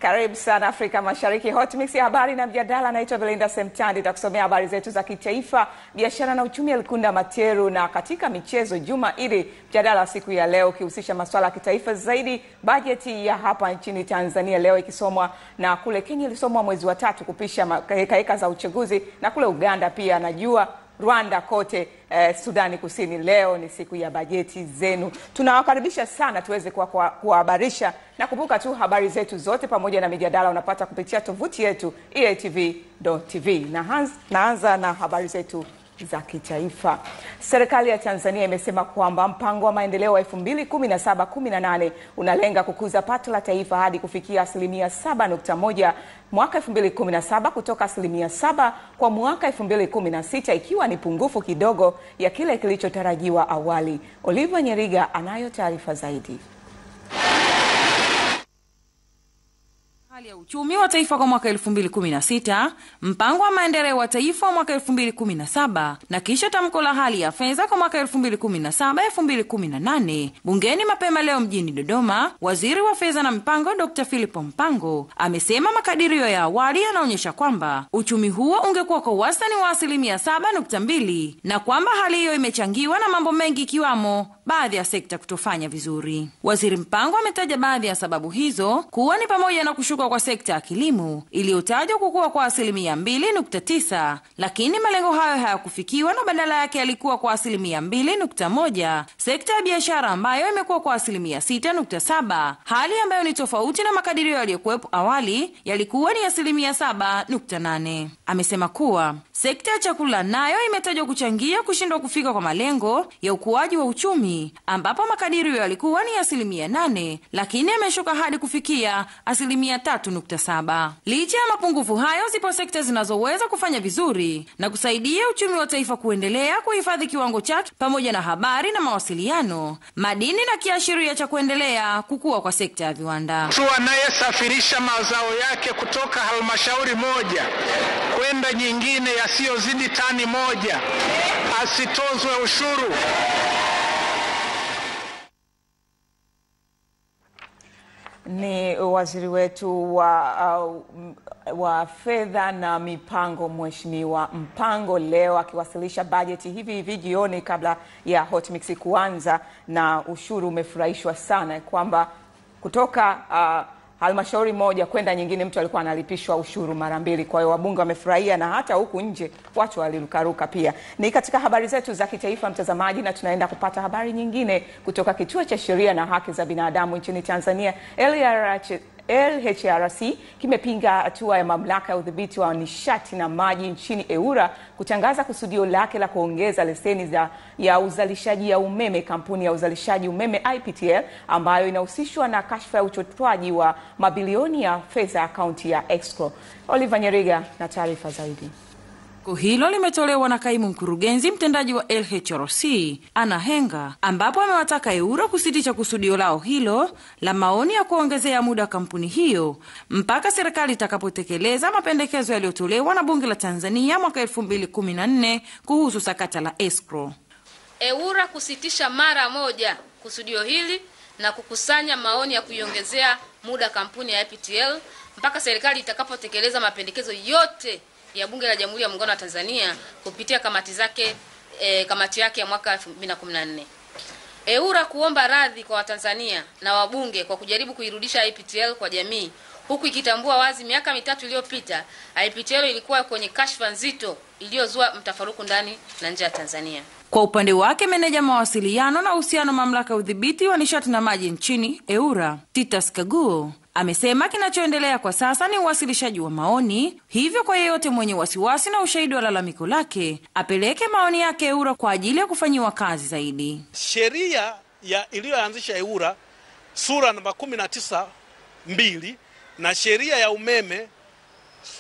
Karibu sana Afrika Mashariki. Hot Mix ya habari na mjadala. Naitwa Belinda Semtandi, nitakusomea habari zetu za kitaifa, biashara na uchumi Elkunda Materu, na katika michezo juma hili mjadala siku ya leo kihusisha masuala ya kitaifa zaidi. Bajeti ya hapa nchini Tanzania leo ikisomwa, na kule Kenya ilisomwa mwezi wa 3 kupisha heka za uchaguzi, na kule Uganda pia najua Rwanda kote, Sudani Kusini. Leo ni siku ya bajeti zenu. Tunawakaribisha sana tuweze kuhabarisha, na kumbuka tu habari zetu zote pamoja na mijadala unapata kupitia tovuti yetu eatv.tv. Naanza na habari zetu za kitaifa. Serikali ya Tanzania imesema kwamba mpango wa maendeleo wa 2017-18 unalenga kukuza pato la taifa hadi kufikia 7.1 mwaka 2017 kutoka 7 kwa mwaka 2016, ikiwa ni pungufu kidogo ya kile kilichotarajiwa awali. Oliver Nyeriga anayo taarifa zaidi. Hali ya uchumi wa taifa kwa mwaka 2016, mpango wa maendeleo wa taifa wa mwaka 2017 na kisha tamko la hali ya fedha kwa mwaka 2017-2018. Bungeni mapema leo mjini Dodoma, waziri wa fedha na mpango Dr. Philip Mpango amesema makadirio ya awali yanaonyesha kwamba uchumi huo ungekuwa kwa wastani wa 7.2 na kwamba hali hiyo imechangiwa na mambo mengi ikiwamo baadhi ya sekta kutofanya vizuri. Waziri Mpango ametaja baadhi ya sababu hizo kuwa ni pamoja na kushuka kwa sekta ya kilimo iliyotajwa kukua kwa 2.9, lakini malengo hayo hayakufikiwa na badala yake yalikuwa kwa 2.1. Sekta ya biashara ambayo imekuwa kwa 6.7, hali ambayo ni tofauti na makadirio yaliyokuwepo awali yalikuwa ni 7.8. Amesema kuwa sekta ya chakula nayo imetajwa kuchangia kushindwa kufika kwa malengo ya ukuaji wa uchumi, ambapo makadirio yalikuwa ni 8%, lakini yameshuka hadi kufikia 3.7. Licha ya mapungufu hayo, zipo sekta zinazoweza kufanya vizuri na kusaidia uchumi wa taifa kuendelea kuhifadhi kiwango chake, pamoja na habari na mawasiliano, madini na kiashiria cha kuendelea kukua kwa sekta ya viwanda. Mtu anayesafirisha mazao yake kutoka halmashauri moja kwenda nyingine yasiyozidi tani 1 asitozwe ushuru. Ni waziri wetu wa fedha na mipango Mheshimiwa Mpango leo akiwasilisha bajeti hivi jioni kabla ya Hot Mix kuanza, na ushuru umefurahishwa sana kwamba kutoka halmashauri moja kwenda nyingine mtu alikuwa analipishwa ushuru mara 2. Kwa hiyo wabunge wamefurahia, na hata huku nje watu walirukaruka pia. Ni katika habari zetu za kitaifa mtazamaji, na tunaenda kupata habari nyingine kutoka Kituo cha Sheria na Haki za Binadamu nchini Tanzania. LHRC kimepinga hatua ya mamlaka ya udhibiti wa nishati na maji nchini EWURA kutangaza kusudio lake la kuongeza leseni ya uzalishaji ya umeme kampuni ya uzalishaji umeme IPTL ambayo inahusishwa na kashfa ya uchotwaji wa mabilioni ya fedha akaunti ya escrow. Oliver Nyeriga na taarifa zaidi. Hilo limetolewa na kaimu mkurugenzi mtendaji wa LHRC Anna Henga, ambapo amewataka EWURA kusitisha kusudio lao hilo la maoni ya kuongezea muda kampuni hiyo mpaka serikali itakapotekeleza mapendekezo yaliyotolewa na bunge la Tanzania mwaka 2014 kuhusu sakata la escrow. EWURA kusitisha mara moja kusudio hili na kukusanya maoni ya kuiongezea muda kampuni ya IPTL mpaka serikali itakapotekeleza mapendekezo yote ya Bunge la Jamhuri ya Muungano wa Tanzania kupitia kamati yake ya mwaka 2014. EWURA kuomba radhi kwa Watanzania na wabunge kwa kujaribu kuirudisha IPTL kwa jamii, huku ikitambua wazi miaka 3 iliyopita IPTL ilikuwa kwenye kashfa nzito iliyozua mtafaruku ndani na nje ya Tanzania. Kwa upande wake, meneja mawasiliano na uhusiano mamlaka ya udhibiti wa nishati na maji nchini EWURA Titus Kaguo amesema kinachoendelea kwa sasa ni uwasilishaji wa maoni, hivyo kwa yeyote mwenye wasiwasi na ushahidi wa lalamiko lake apeleke maoni yake EWURA kwa ajili ya kufanyiwa kazi zaidi. Sheria iliyoanzisha EWURA sura namba 19(2) na sheria ya umeme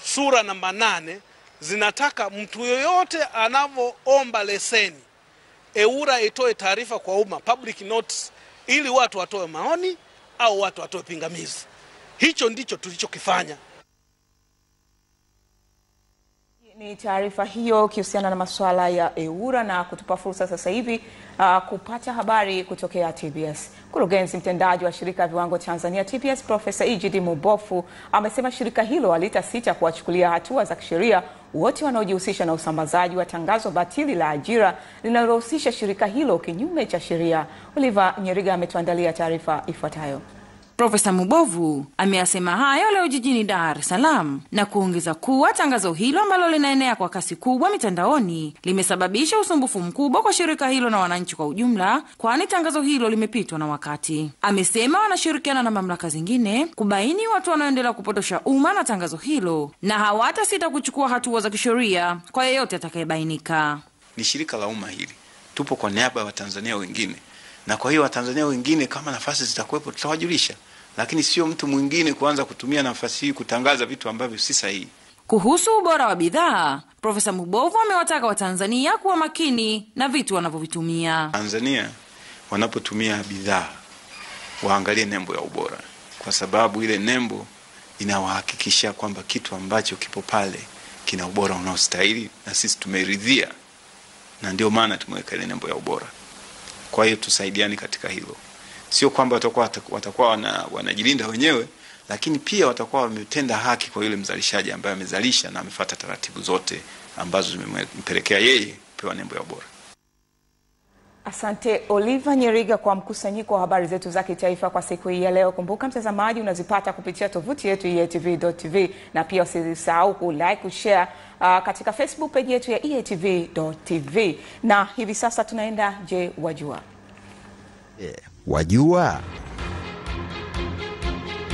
sura namba 8 zinataka mtu yoyote anavoomba leseni EWURA itoe taarifa kwa umma, public notice, ili watu watoe maoni au watu watoe pingamizi. Hicho ndicho tulichokifanya. Ni taarifa hiyo kihusiana na masuala ya EWURA na kutupa fursa sasa hivi kupata habari kutokea TBS. Mkurugenzi mtendaji wa shirika la viwango Tanzania TBS Profesa EGD Mubofu amesema shirika hilo halitasita kuwachukulia hatua za kisheria wote wanaojihusisha na usambazaji wa tangazo batili la ajira linalohusisha shirika hilo kinyume cha sheria. Oliver Nyeriga ametuandalia taarifa ifuatayo. Profesa Mubovu ameyasema hayo leo jijini Dar es Salaam na kuongeza kuwa tangazo hilo ambalo linaenea kwa kasi kubwa mitandaoni limesababisha usumbufu mkubwa kwa shirika hilo na wananchi kwa ujumla, kwani tangazo hilo limepitwa na wakati. Amesema wanashirikiana na mamlaka zingine kubaini watu wanaoendelea kupotosha umma na tangazo hilo na hawatasita kuchukua hatua za kisheria kwa yeyote atakayebainika. Ni shirika la umma hili. Tupo kwa niaba ya Watanzania wengine. Na kwa hiyo Watanzania wengine kama nafasi zitakuwepo tutawajulisha. Lakini sio mtu mwingine kuanza kutumia nafasi hii kutangaza vitu ambavyo si sahihi. Kuhusu ubora wa bidhaa, Profesa Mubovu amewataka Watanzania kuwa makini na vitu wanavyovitumia. Tanzania wanapotumia bidhaa waangalie nembo ya ubora, kwa sababu ile nembo inawahakikisha kwamba kitu ambacho kipo pale kina ubora unaostahili, na sisi tumeridhia, na ndio maana tumeweka ile nembo ya ubora. Kwa hiyo tusaidiane katika hilo. Sio kwamba watakuwa wanajilinda wenyewe, lakini pia watakuwa wametenda haki kwa yule mzalishaji ambaye amezalisha na amefuata taratibu zote ambazo zimempelekea yeye kupewa nembo ya ubora. Asante Oliver Nyeriga kwa mkusanyiko wa habari zetu za kitaifa kwa siku hii ya leo. Kumbuka mtazamaji, unazipata kupitia tovuti yetu EATV.tv na pia usisahau kulike, kushare katika Facebook page yetu ya EATV.tv. Na hivi sasa tunaenda Je Wajua. Wajua?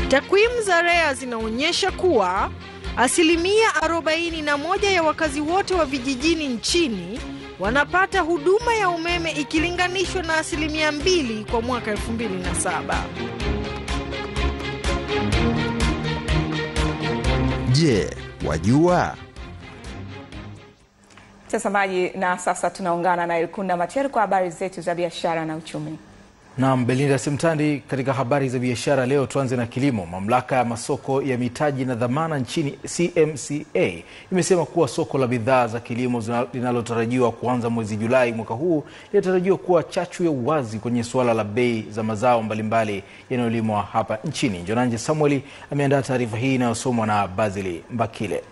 Takwimu za REA zinaonyesha kuwa 41% ya wakazi wote wa vijijini nchini wanapata huduma ya umeme ikilinganishwa na 2% kwa mwaka 2007. Je, wajua? Mtazamaji, na sasa tunaungana na Elkunda Macheru kwa habari zetu za biashara na uchumi. Naam, Belinda Semtandi, katika habari za biashara leo tuanze na kilimo. Mamlaka ya masoko ya mitaji na dhamana nchini CMCA imesema kuwa soko la bidhaa za kilimo linalotarajiwa kuanza mwezi Julai mwaka huu linatarajiwa kuwa chachu ya uwazi kwenye suala la bei za mazao mbalimbali yanayolimwa hapa nchini. Jonanje Samueli ameandaa taarifa hii inayosomwa na Bazili Mbakile.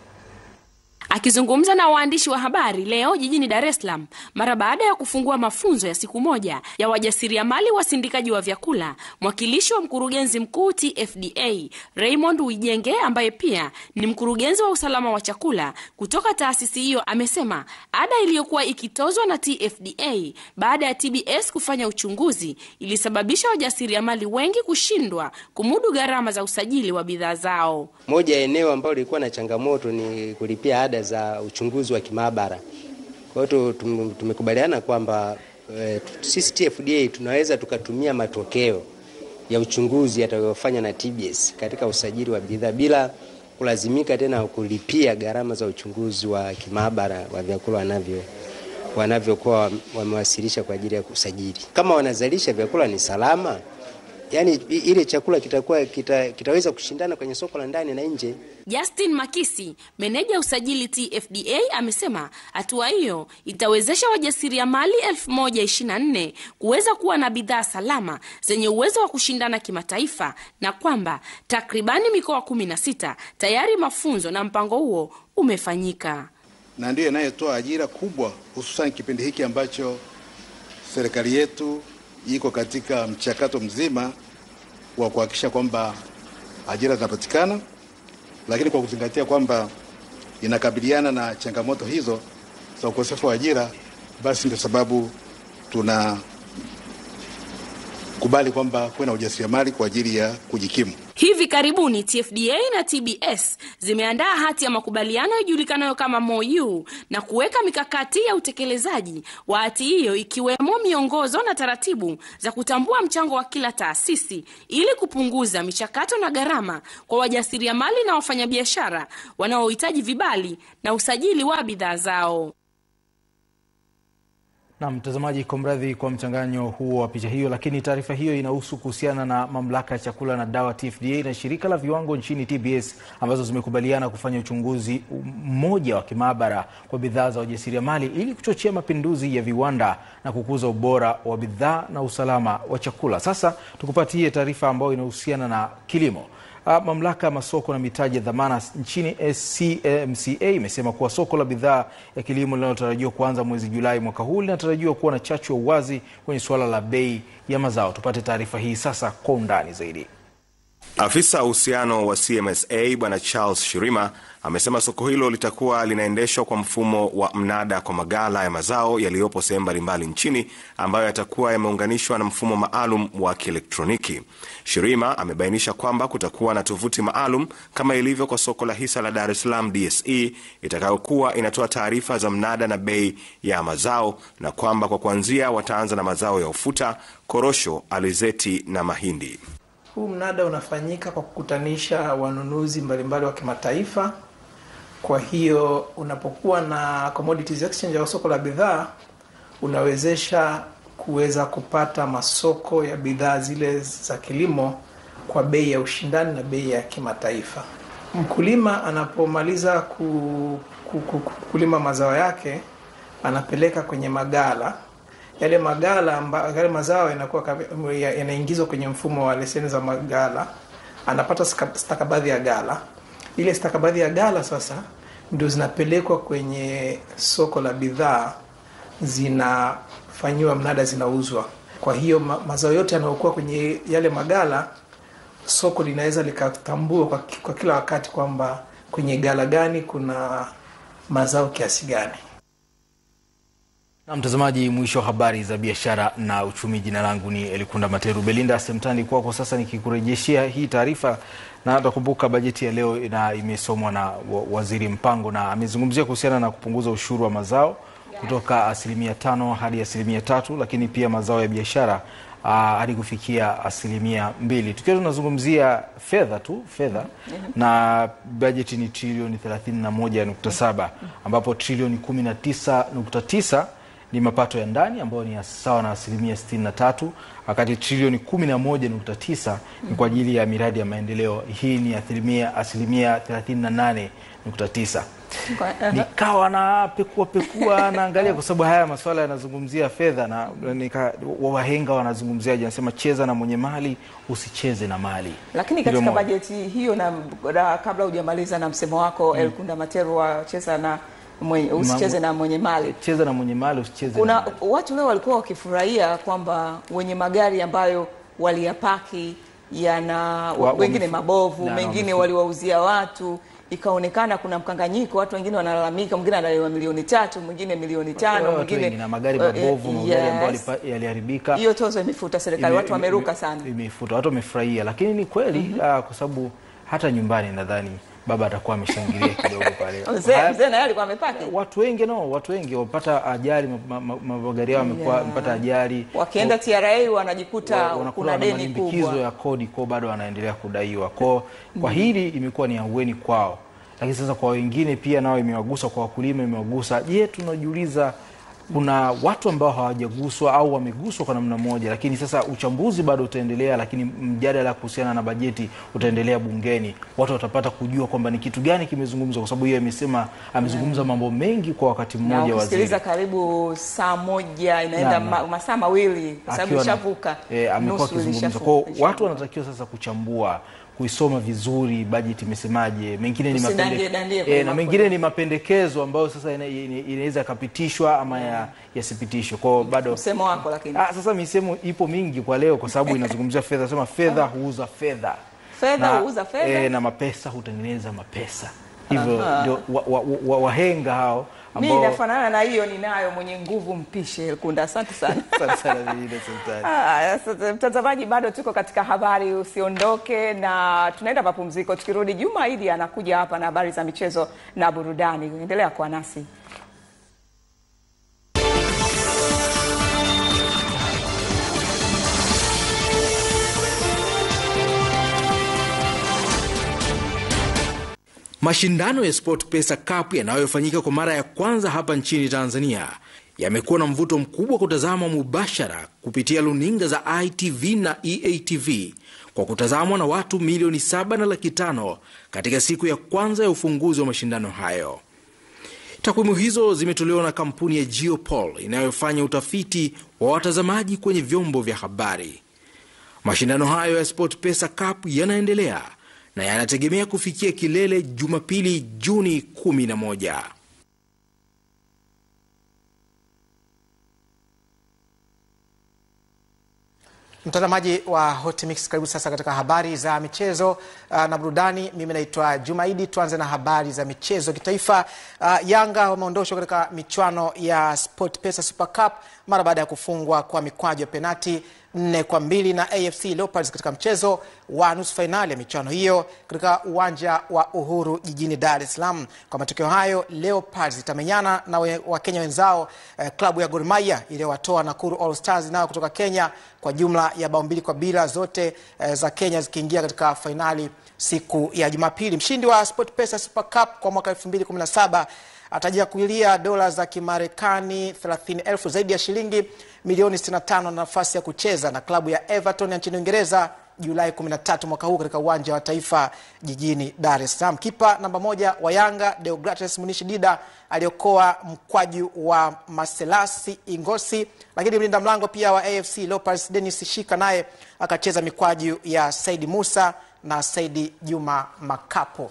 Akizungumza na waandishi wa habari leo jijini Dar es Salaam mara baada ya kufungua mafunzo ya siku moja ya wajasiriamali wasindikaji wa vyakula, mwakilishi wa mkurugenzi mkuu TFDA Raymond Wijenge, ambaye pia ni mkurugenzi wa usalama wa chakula kutoka taasisi hiyo, amesema ada iliyokuwa ikitozwa na TFDA baada ya TBS kufanya uchunguzi ilisababisha wajasiriamali wengi kushindwa kumudu gharama za usajili wa bidhaa zao. Moja eneo ambalo lilikuwa na changamoto ni kulipia ada za uchunguzi wa kimaabara. Kwa hiyo tumekubaliana kwamba sisi TFDA tunaweza tukatumia matokeo ya uchunguzi yatakayofanya na TBS katika usajili wa bidhaa bila kulazimika tena kulipia gharama za uchunguzi wa kimaabara wa vyakula wanavyokuwa wamewasilisha kwa ajili ya kusajili. Kama wanazalisha vyakula ni salama, yani ile chakula kitaweza kushindana kwenye soko la ndani na nje. Justin Makisi, meneja usajili TFDA, amesema hatua hiyo itawezesha wajasiriamali 1024 kuweza kuwa na bidhaa salama zenye uwezo wa kushindana kimataifa, na kwamba takribani mikoa 16 tayari mafunzo na mpango huo umefanyika. Na ndio inayotoa ajira kubwa, hususan kipindi hiki ambacho serikali yetu iko katika mchakato mzima wa kuhakikisha kwamba ajira zinapatikana, lakini kwa kuzingatia kwamba inakabiliana na changamoto hizo za ukosefu wa ajira, basi ndio sababu tunakubali kwamba kuna ujasiriamali kwa ajili ya kujikimu. Hivi karibuni TFDA na TBS zimeandaa hati ya makubaliano ijulikanayo kama MOU na kuweka mikakati ya utekelezaji wa hati hiyo, ikiwemo miongozo na taratibu za kutambua mchango wa kila taasisi ili kupunguza michakato na gharama kwa wajasiriamali na wafanyabiashara wanaohitaji vibali na usajili wa bidhaa zao. Na mtazamaji, kumradhi kwa mchanganyo huo wa picha hiyo, lakini taarifa hiyo inahusu kuhusiana na mamlaka ya chakula na dawa TFDA na shirika la viwango nchini TBS ambazo zimekubaliana kufanya uchunguzi mmoja wa kimaabara kwa bidhaa za wajasiriamali ili kuchochea mapinduzi ya viwanda na kukuza ubora wa bidhaa na usalama wa chakula. Sasa tukupatie taarifa ambayo inahusiana na kilimo. Mamlaka ya masoko na mitaji ya dhamana nchini CMCA imesema kuwa soko la bidhaa ya kilimo linalotarajiwa kuanza mwezi Julai mwaka huu linatarajiwa kuwa na chachu ya uwazi kwenye suala la bei ya mazao. Tupate taarifa hii sasa kwa undani zaidi. Afisa uhusiano wa CMSA Bwana Charles Shirima amesema soko hilo litakuwa linaendeshwa kwa mfumo wa mnada kwa magala ya mazao yaliyopo sehemu mbalimbali nchini ambayo yatakuwa yameunganishwa na mfumo maalum wa kielektroniki. Shirima amebainisha kwamba kutakuwa na tovuti maalum kama ilivyo kwa soko la hisa la Dar es Salaam DSE itakayokuwa inatoa taarifa za mnada na bei ya mazao, na kwamba kwa kuanzia wataanza na mazao ya ufuta, korosho, alizeti na mahindi. Huu mnada unafanyika kwa kukutanisha wanunuzi mbalimbali wa kimataifa. Kwa hiyo unapokuwa na commodities exchange au soko la bidhaa, unawezesha kuweza kupata masoko ya bidhaa zile za kilimo kwa bei ya ushindani na bei ya kimataifa. Mkulima anapomaliza kulima mazao yake, anapeleka kwenye magala. Yale mazao yanaingizwa kwenye mfumo wa leseni za magala, anapata stakabadhi ya gala. Ile stakabadhi ya gala sasa ndio zinapelekwa kwenye soko la bidhaa, zinafanyiwa mnada, zinauzwa. Kwa hiyo mazao yote yanayokuwa kwenye yale magala, soko linaweza likatambua kwa kila wakati kwamba kwenye gala gani kuna mazao kiasi gani. Na mtazamaji, mwisho wa habari za biashara na uchumi. Jina langu ni Elikunda Materu. Belinda Semtandi kwako sasa nikikurejeshia hii taarifa. Na utakumbuka bajeti ya leo imesomwa na Waziri Mpango, na amezungumzia kuhusiana na kupunguza ushuru wa mazao kutoka 5% hadi 3%, lakini pia mazao ya biashara hadi kufikia 2%. Tukiwa tunazungumzia fedha na bajeti ni trilioni 31.7 ambapo trilioni 19.9 ni mapato ya ndani ambayo ni sawa na 63%, wakati trilioni 11.9 ni kwa ajili ya miradi ya maendeleo. Hii ni 38.9. Nikawa na pekua naangalia kwa sababu haya masuala yanazungumzia fedha, na wahenga wanazungumziaje, anasema cheza na mwenye mali, usicheze na mali. Lakini katika bajeti hiyo, na kabla hujamaliza na msemo wako Elikunda Materu wa cheza na usicheze na mwenye mali. Cheza na mwenye mali, usicheze na mali. Watu leo walikuwa wakifurahia kwamba wenye magari ambayo waliyapaki yana wengine mabovu, mengine waliwauzia watu, ikaonekana kuna mkanganyiko. Watu wengine wanalalamika, mwingine anadaiwa milioni 3, mwingine milioni 5, mwingine na magari mabovu, magari ambayo yaliharibika. Hiyo tozo imefuta serikali, watu wameruka sana. Imefuta, watu wamefurahia, lakini ni kweli kwa sababu hata nyumbani nadhani baba atakuwa ameshangilia kidogo pale. Mzee naye alikuwa amepaki. Watu wengi wapata ajali, magari yao wamepata ajali. Wakienda TRA wanajikuta kuna deni kubwa. Malimbikizo ya kodi kwa bado wanaendelea kudaiwa. Kwa hili imekuwa ni ahueni kwao. Lakini sasa kwa wengine pia nao imewagusa, kwa wakulima imewagusa. Je, tunajiuliza kuna watu ambao hawajaguswa au wameguswa kwa namna moja, lakini sasa uchambuzi bado utaendelea, lakini mjadala kuhusiana na bajeti utaendelea bungeni. Watu watapata kujua kwamba ni kitu gani kimezungumzwa, kwa sababu yeye amezungumza mambo mengi kwa wakati mmoja. Waziri kusikiliza karibu saa moja, inaenda masaa mawili kwa sababu ishavuka. Amekuwa akizungumza. Kwa watu wanatakiwa sasa kuchambua, kuisoma vizuri bajeti imesemaje. Mengine ni na mengine ni mapendekezo ambayo sasa inaweza kapitishwa ama yasipitishwe. Kwa bado msemo wako, lakini sasa misemo ipo mingi kwa leo kwa sababu inazungumzia fedha. Sema fedha huuza fedha. Fedha huuza fedha. Na mapesa hutengeneza mapesa. Hivyo ndio wahenga hao ambao mimi nafanana na hiyo ninayo mwenye nguvu mpishe Elikunda. Asante sana. Asante sana Belinda Semtandi. Mtazamaji, bado tuko katika habari, usiondoke, na tunaenda mapumziko. Tukirudi Juma Idi anakuja hapa na habari za michezo na burudani. Endelea kuwa nasi. Mashindano ya SportPesa Cup yanayofanyika kwa mara ya kwanza hapa nchini Tanzania yamekuwa na mvuto mkubwa kutazamwa mubashara kupitia luninga za ITV na EATV kwa kutazamwa na watu milioni 7.5 katika siku ya kwanza ya ufunguzi wa mashindano hayo. Takwimu hizo zimetolewa na kampuni ya Geopol inayofanya utafiti wa watazamaji kwenye vyombo vya habari. Mashindano hayo ya SportPesa Cup yanaendelea na yanategemea kufikia kilele Jumapili Juni 11. Mtazamaji wa Hot Mix, karibu sasa katika habari za michezo na burudani. Mimi naitwa Jumaidi. Tuanze na habari za michezo kitaifa. Yanga wameondoshwa katika michuano ya SportPesa Super Cup mara baada ya kufungwa kwa mikwaju ya penati 4-2 na AFC Leopards katika mchezo wa nusu finali ya michuano hiyo katika uwanja wa Uhuru jijini Dar es Salaam. Kwa matokeo hayo, Leopards itamenyana na Wakenya wenzao klabu ya Gor Mahia iliyowatoa Nakuru All Stars nao kutoka Kenya kwa jumla ya bao 2-2, zote za Kenya zikiingia katika finali siku ya Jumapili. Mshindi wa SportPesa Super Cup kwa mwaka 2017 atajiakulia dola za Kimarekani 30,000, zaidi ya shilingi milioni 65 na nafasi ya kucheza na klabu ya Everton nchini Uingereza Julai 13 mwaka huu katika uwanja wa Taifa jijini Dar es Salaam. Kipa namba 1 wa Yanga Deogratis Munishi Dida aliokoa mkwaju wa Maselasi Ingosi, lakini mlinda mlango pia wa AFC Leopards Dennis Shika naye akacheza mikwaju ya Saidi Musa na Saidi Juma Makapo.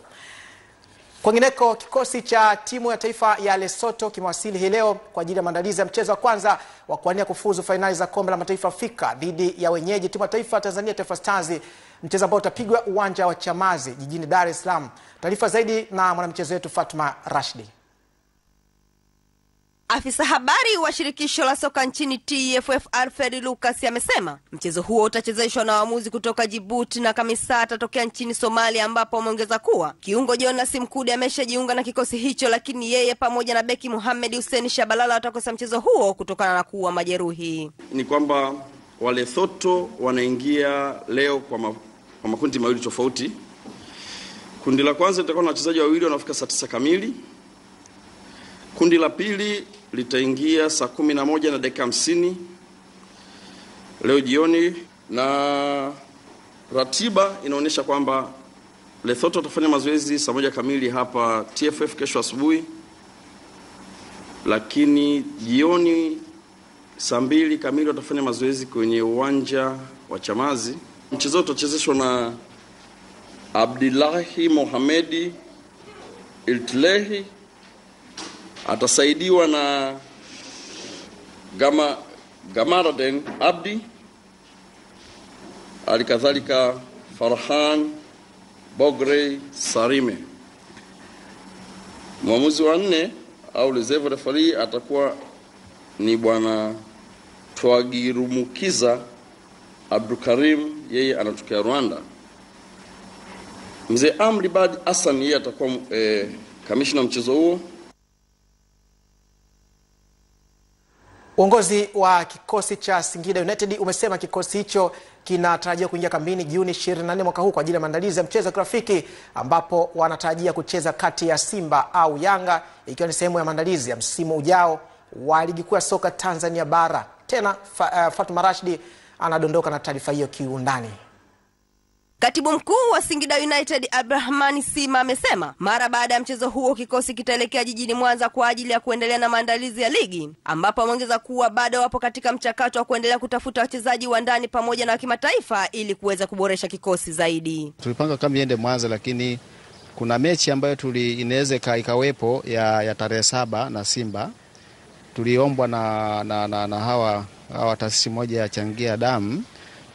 Kwingineko, kikosi cha timu ya taifa ya Lesotho kimewasili hii leo kwa ajili ya maandalizi ya mchezo wa kwanza wa kuwania kufuzu fainali za kombe la mataifa Afrika dhidi ya wenyeji timu ya taifa ya Tanzania Taifa Stars, mchezo ambao utapigwa uwanja wa Chamazi jijini Dar es Salaam. Taarifa zaidi na mwanamchezo wetu Fatma Rashidi. Afisa habari wa shirikisho la soka nchini TFF Alfred Lucas amesema mchezo huo utachezeshwa na waamuzi kutoka Djibouti na Kamisa atatokea nchini Somalia, ambapo ameongeza kuwa kiungo Jonas Mkude ameshajiunga na kikosi hicho, lakini yeye pamoja na beki Mohamed Hussein Shabalala watakosa mchezo huo kutokana na kuwa majeruhi. Ni kwamba wale Lesotho wanaingia leo kwa makundi mawili tofauti. Kundi la kwanza litakuwa na wachezaji wawili wanafika saa 9 kamili. Kundi la pili litaingia saa 11:50 leo jioni, na ratiba inaonyesha kwamba Lesotho watafanya mazoezi saa 1 kamili hapa TFF kesho asubuhi, lakini jioni saa 2 kamili watafanya mazoezi kwenye uwanja wa Chamazi. Mchezo utachezeshwa na Abdullahi Mohamedi Iltlehi, atasaidiwa na Gamaraden Abdi, alikadhalika Farhan Bogre Sarime. Mwamuzi wa 4 au reserve referee atakuwa ni bwana Twagirumukiza Abdukarim, yeye anatokea Rwanda. Mzee Amri Bad Hassan yeye atakuwa kamishna mchezo huo. Uongozi wa kikosi cha Singida United umesema kikosi hicho kinatarajia kuingia kambini Juni 24 mwaka huu kwa ajili ya maandalizi ya mchezo kirafiki, ambapo wanatarajia kucheza kati ya Simba au Yanga, ikiwa ni sehemu ya maandalizi ya msimu ujao wa ligi kuu ya soka Tanzania bara. Tena Fatma Rashidi anadondoka na taarifa hiyo kiundani. Katibu mkuu wa Singida United Abrahamani Sima amesema mara baada ya mchezo huo kikosi kitaelekea jijini Mwanza kwa ajili ya kuendelea na maandalizi ya ligi, ambapo ameongeza kuwa bado wapo katika mchakato wa kuendelea kutafuta wachezaji wa ndani pamoja na kimataifa ili kuweza kuboresha kikosi zaidi. Tulipanga kambi iende Mwanza, lakini kuna mechi ambayo inaweza ikawepo ya tarehe 7 na Simba. Tuliombwa na hawa taasisi moja ya changia damu,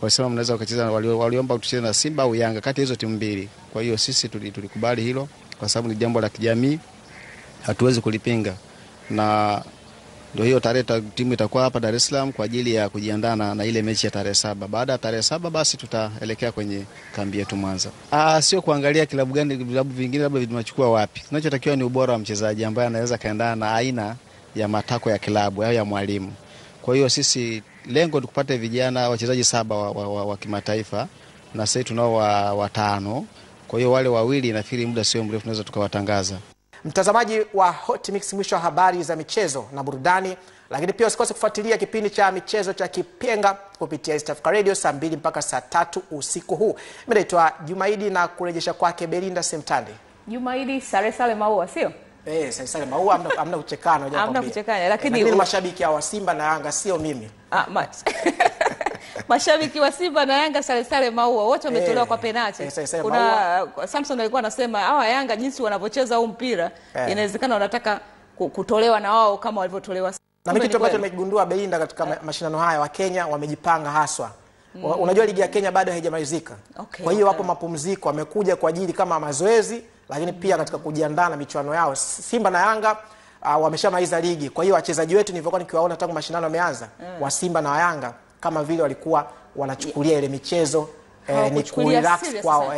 wasema mnaweza wakacheza, waliomba tucheze na Simba au Yanga kati hizo timu mbili. Kwa hiyo sisi tulikubali hilo kwa sababu ni jambo la kijamii, hatuwezi kulipinga. Na ndio hiyo tarehe timu itakuwa hapa Dar es Salaam kwa ajili ya kujiandaa na ile mechi ya tarehe 7. Baada ya tarehe 7 basi tutaelekea kwenye kambi yetu Mwanza. Sio kuangalia klabu gani, vilabu vingine labda vinachukua wapi. Tunachotakiwa ni ubora wa mchezaji ambaye anaweza kaendana na aina ya matako ya klabu au ya mwalimu. Kwa hiyo sisi lengo ni kupata vijana wachezaji 7 wa kimataifa, na sasa tunao 5. Kwa hiyo wale wawili nafikiri muda sio mrefu tunaweza tukawatangaza. Mtazamaji wa Hot Mix, mwisho wa habari za michezo na burudani, lakini pia usikose kufuatilia kipindi cha michezo cha Kipenga kupitia East Africa Radio saa 2 mpaka saa 3 usiku huu. Mimi naitwa Jumaidi na kurejesha kwake Belinda Semtande. Jumaidi sare maua sio? Sare maua amna kuchekana hoja amna kuchekana, lakini mashabiki wa Simba na Yanga sio mimi. Mashabiki wa Simba na Yanga sare maua wote wametolewa kwa penalti. Kuna Samson alikuwa anasema hawa Yanga jinsi wanavyocheza huu mpira inawezekana wanataka kutolewa na wao kama walivyotolewa. Na mimi kitu ambacho nimegundua Belinda katika mashindano haya, wa Kenya wamejipanga haswa. Unajua ligi ya Kenya bado haijamalizika. Kwa hiyo wapo mapumziko, wamekuja kwa ajili kama mazoezi, lakini pia katika kujiandaa na michuano yao. Simba na Yanga wameshamaliza ligi. Kwa hiyo wachezaji wetu nilivyokuwa nikiwaona tangu mashindano yameanza, wa Simba na Yanga kama vile walikuwa wanachukulia ile michezo ni kurelax kwao,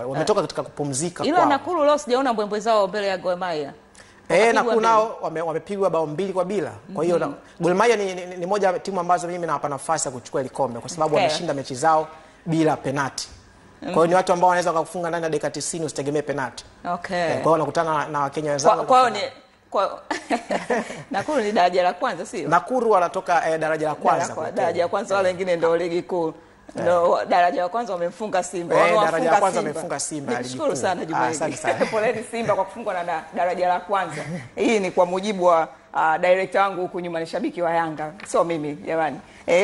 wametoka katika kupumzika kwao. Ila Nakuru leo sijaona mbwembwe zao mbele ya Gor Mahia. Na kunao wamepigwa bao 2-0. Kwa hiyo Gor Mahia ni moja ya timu ambazo mimi nawapa nafasi ya kuchukua ile kombe kwa sababu wameshinda mechi zao bila penalti. Kwa hiyo ni watu ambao wanaweza kukufunga ndani ya dakika 90 usitegemee penalti. Kwa hiyo wanakutana na Wakenya wenzao. Kwa hiyo Nakuru ni daraja la kwanza sio? Nakuru wanatoka daraja la kwanza. Daraja la kwanza, wale wengine ndio ligi kuu. No, daraja la kwanza wamefunga Simba. Daraja la kwanza wamefunga Simba. Nashukuru sana Jumaidi. Poleni Simba kwa kufungwa na daraja la kwanza. Hii ni kwa mujibu wa director wangu huku nyuma, ni shabiki wa Yanga. Sio mimi jamani.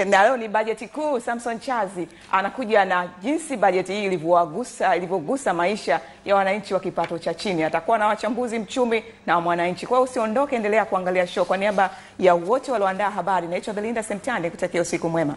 Na leo ni bajeti kuu. Samson Chazi anakuja na jinsi bajeti hii ilivyogusa maisha ya wananchi wa kipato cha chini. Atakuwa na wachambuzi, mchumi na mwananchi. Kwa hiyo usiondoke, endelea kuangalia show. Kwa niaba ya wote walioandaa habari, naitwa Belinda Semtande, kutakia usiku mwema.